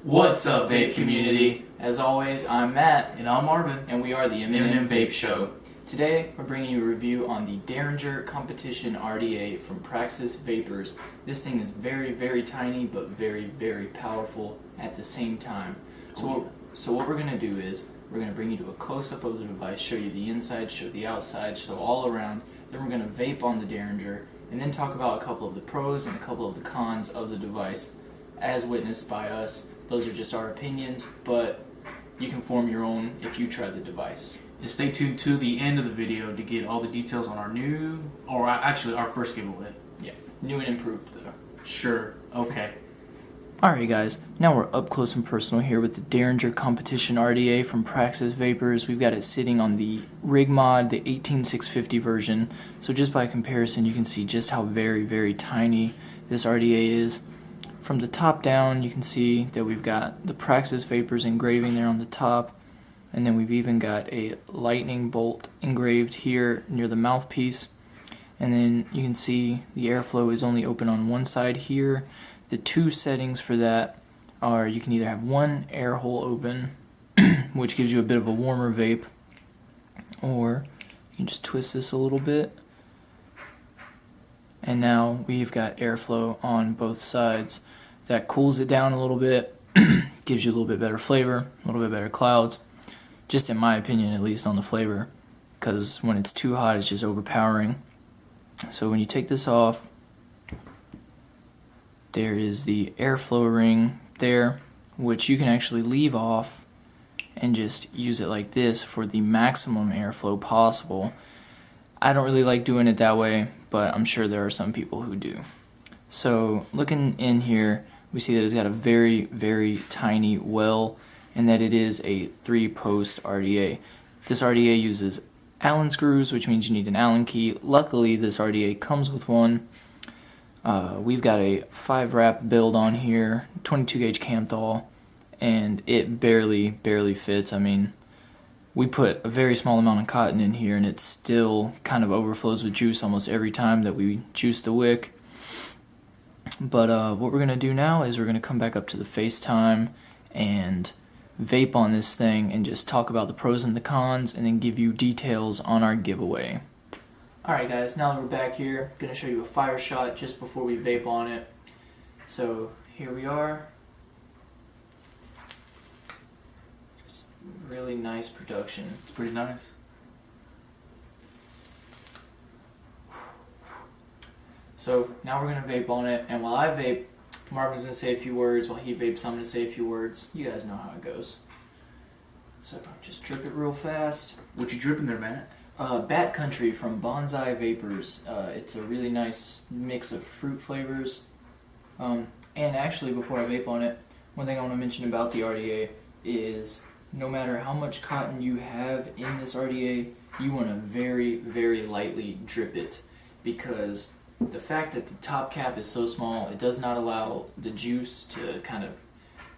What's up, Vape community? As always, I'm Matt. And I'm Marvin. And we are the M&M Vape Show. Today, we're bringing you a review on the Derringer Competition RDA from Praxis Vapors. This thing is very, very tiny, but very, very powerful at the same time. So what we're going to do is, we're going to bring you to a close-up of the device, show you the inside, show the outside, show all around. Then we're going to vape on the Derringer, and then talk about a couple of the pros and a couple of the cons of the device, as witnessed by us. Those are just our opinions, but you can form your own if you try the device. And stay tuned to the end of the video to get all the details on our first giveaway. Yeah, new and improved though. Sure, okay. Alright guys, now we're up close and personal here with the Derringer Competition RDA from Praxis Vapors. We've got it sitting on the rig mod, the 18650 version. So just by comparison, you can see just how very, very tiny this RDA is. From the top down, you can see that we've got the Praxis Vapors engraving there on the top, and then we've even got a lightning bolt engraved here near the mouthpiece. And then you can see the airflow is only open on one side here. The two settings for that are you can either have one air hole open, which gives you a bit of a warmer vape, or you can just twist this a little bit. And now we've got airflow on both sides. That cools it down a little bit, gives you a little bit better flavor, a little bit better clouds, just in my opinion, at least on the flavor, because when it's too hot, it's just overpowering. So when you take this off, there is the airflow ring there, which you can actually leave off and just use it like this for the maximum airflow possible. I don't really like doing it that way, but I'm sure there are some people who do. So looking in here, we see that it's got a very, very tiny well, and that it is a 3-post RDA. This RDA uses Allen screws, which means you need an Allen key. Luckily, this RDA comes with one. We've got a 5-wrap build on here, 22 gauge Camthol, and it barely fits. I mean, we put a very small amount of cotton in here, and it still kind of overflows with juice almost every time that we juice the wick. But what we're going to do now is we're going to come back up to the FaceTime and vape on this thing and just talk about the pros and the cons, and then give you details on our giveaway. Alright guys, now that we're back here, I'm going to show you a fire shot just before we vape on it. So here we are. Just really nice production. It's pretty nice. So now we're going to vape on it, and while I vape, Marvin's going to say a few words. While he vapes, I'm going to say a few words. You guys know how it goes. So just drip it real fast. What you dripping there, Matt? Bat Country from Bonsai Vapors. It's a really nice mix of fruit flavors. And actually, before I vape on it, one thing I want to mention about the RDA is no matter how much cotton you have in this RDA, you want to very, very lightly drip it, because the fact that the top cap is so small, it does not allow the juice to kind of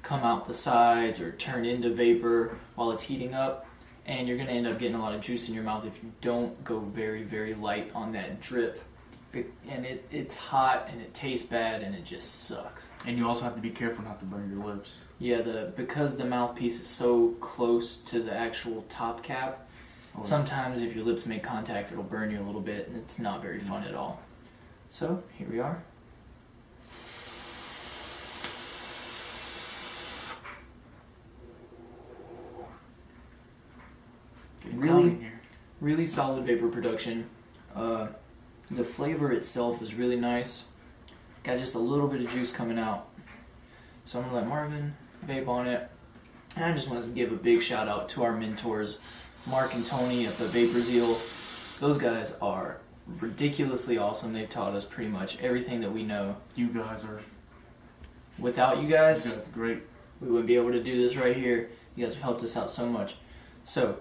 come out the sides or turn into vapor while it's heating up, and you're going to end up getting a lot of juice in your mouth if you don't go very, very light on that drip. And it's hot, and it tastes bad, and it just sucks. And you also have to be careful not to burn your lips. Yeah, because the mouthpiece is so close to the actual top cap, sometimes if your lips make contact, it'll burn you a little bit, and it's not very fun at all. So, here we are. Really solid vapor production. The flavor itself is really nice. Got just a little bit of juice coming out. So I'm going to let Marvin vape on it. And I just want to give a big shout out to our mentors, Mark and Tony at the Vapor Zeal. Those guys are ridiculously awesome. They've taught us pretty much everything that we know. You guys are... Without you guys, great. We wouldn't be able to do this right here. You guys have helped us out so much. So,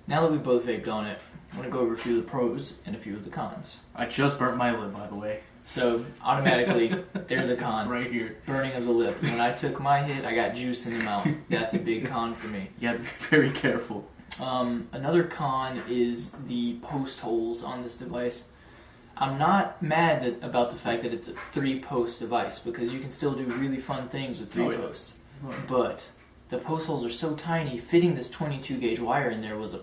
now that we've both vaped on it, I'm going to go over a few of the pros and a few of the cons. I just burnt my lip, by the way. So, automatically, there's a con. Right here. Burning of the lip. When I took my hit, I got juice in the mouth. That's a big con for me. You have to be very careful. Another con is the post holes on this device. I'm not mad about the fact that it's a 3-post device, because you can still do really fun things with 3 posts. but the post holes are so tiny, fitting this 22 gauge wire in there was a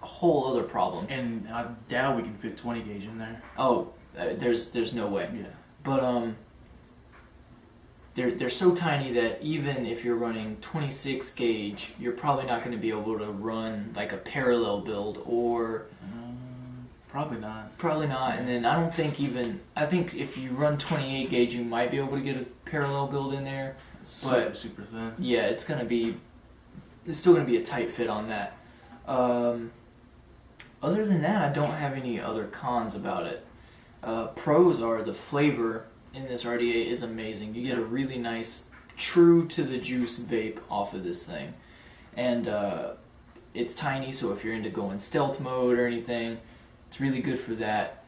whole other problem. And I doubt we can fit 20 gauge in there. Oh, there's no way. Yeah. But they're so tiny that even if you're running 26 gauge, you're probably not going to be able to run like a parallel build or probably not. Probably not. And then I think if you run 28 gauge, you might be able to get a parallel build in there. But super thin. Yeah, it's still going to be a tight fit on that. Other than that, I don't have any other cons about it. Pros are the flavor in this RDA is amazing. You get a really nice, true to the juice vape off of this thing. And it's tiny, so if you're into going stealth mode or anything, it's really good for that.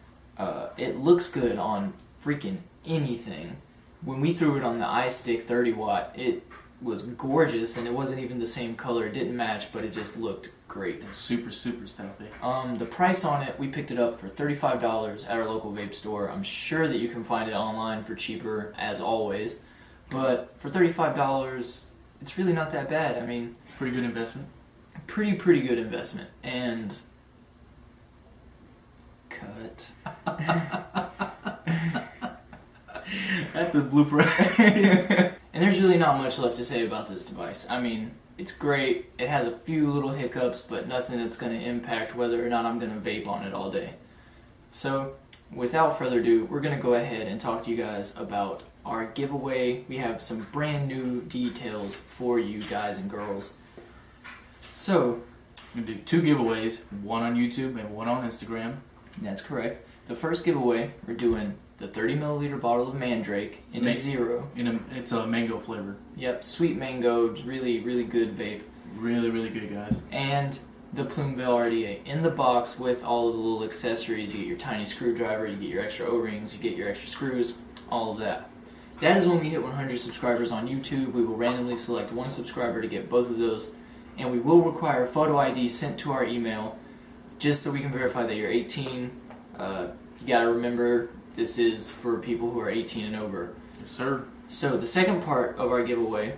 It looks good on freaking anything. When we threw it on the iStick 30 watt, it was gorgeous, and it wasn't even the same color. It didn't match, but it just looked great. Super, super stealthy. The price on it, we picked it up for $35 at our local vape store. I'm sure that you can find it online for cheaper, as always. But for $35, it's really not that bad. I mean, pretty good investment. Pretty good investment. And cut. That's a blooper. And there's really not much left to say about this device. I mean, it's great. It has a few little hiccups, but nothing that's going to impact whether or not I'm going to vape on it all day. So, without further ado, we're going to go ahead and talk to you guys about our giveaway. We have some brand new details for you guys and girls. So, we're going to do 2 giveaways, one on YouTube and one on Instagram. That's correct. The first giveaway, we're doing the 30 milliliter bottle of Mandrake in a zero. It's a mango flavor. Yep, sweet mango, really, really good vape. Really, really good, guys. And the Vape RDA in the box with all of the little accessories. You get your tiny screwdriver, you get your extra O-rings, you get your extra screws, all of that. That is when we hit 100 subscribers on YouTube. We will randomly select one subscriber to get both of those, and we will require a photo ID sent to our email just so we can verify that you're 18. You gotta remember, this is for people who are 18 and over. Yes, sir. So the second part of our giveaway,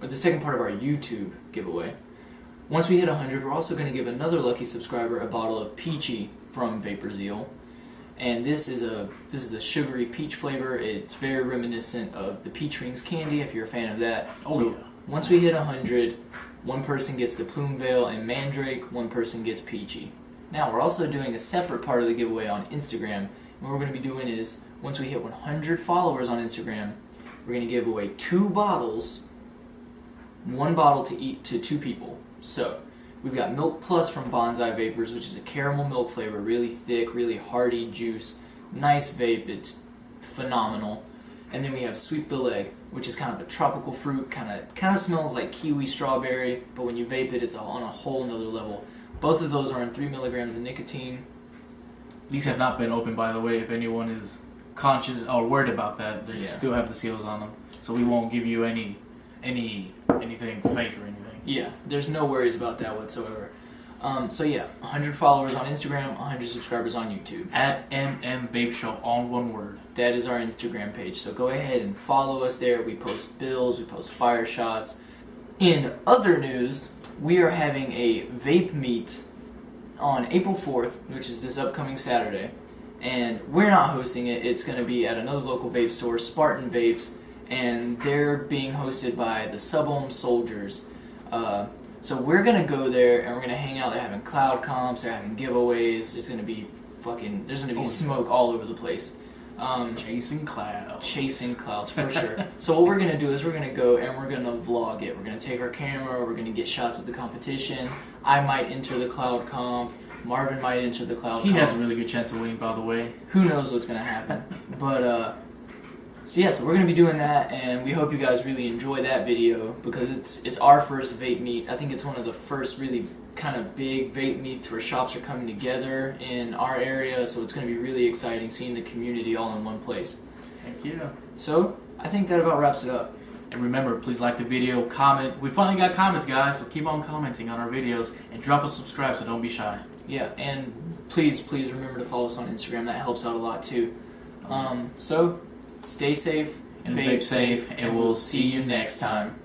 or the second part of our YouTube giveaway, once we hit 100, we're also going to give another lucky subscriber a bottle of Peachy from Vapor Zeal. And this is a sugary peach flavor. It's very reminiscent of the Peach Rings candy, if you're a fan of that. Oh, so yeah. Once we hit 100, one person gets the Plume Veil and Mandrake, one person gets Peachy. Now, we're also doing a separate part of the giveaway on Instagram. And what we're going to be doing is, once we hit 100 followers on Instagram, we're going to give away 2 bottles, 1 bottle to 2 people. So, we've got Milk Plus from Bonsai Vapors, which is a caramel milk flavor, really thick, really hearty juice, nice vape, it's phenomenal. And then we have Sweep the Leg, which is kind of a tropical fruit, kind of smells like kiwi strawberry, but when you vape it, it's on a whole nother level. Both of those are in 3 milligrams of nicotine. These have not been opened, by the way. If anyone is conscious or worried about that, they still have the seals on them, so we won't give you anything fake or anything. Yeah, there's no worries about that whatsoever. So yeah, 100 followers on Instagram, 100 subscribers on YouTube. At MM Vape Show, all one word. That is our Instagram page. So go ahead and follow us there. We post bills, we post fire shots. In other news, we are having a vape meet on April 4th, which is this upcoming Saturday. And we're not hosting it. It's going to be at another local vape store, Spartan Vapes, and they're being hosted by the Sub-Ohm Soldiers. So we're going to go there, and we're going to hang out. They're having cloud comps, they're having giveaways. There's going to be smoke all over the place. Chasing clouds. Chasing clouds, for sure. So what we're going to do is we're going to go and we're going to vlog it. We're going to take our camera, we're going to get shots of the competition. I might enter the cloud comp. Marvin might enter the cloud comp. He has a really good chance of winning, by the way. Who knows what's going to happen. But, so we're going to be doing that, and we hope you guys really enjoy that video because it's our first vape meet. I think it's one of the first really kind of big vape meets where shops are coming together in our area, so it's going to be really exciting seeing the community all in one place. Thank you. So, I think that about wraps it up. And remember, please like the video, comment. We finally got comments, guys, so keep on commenting on our videos and drop a subscribe, so don't be shy. Yeah, and please remember to follow us on Instagram. That helps out a lot too. So, stay safe, and vape safe, and we'll see you next time.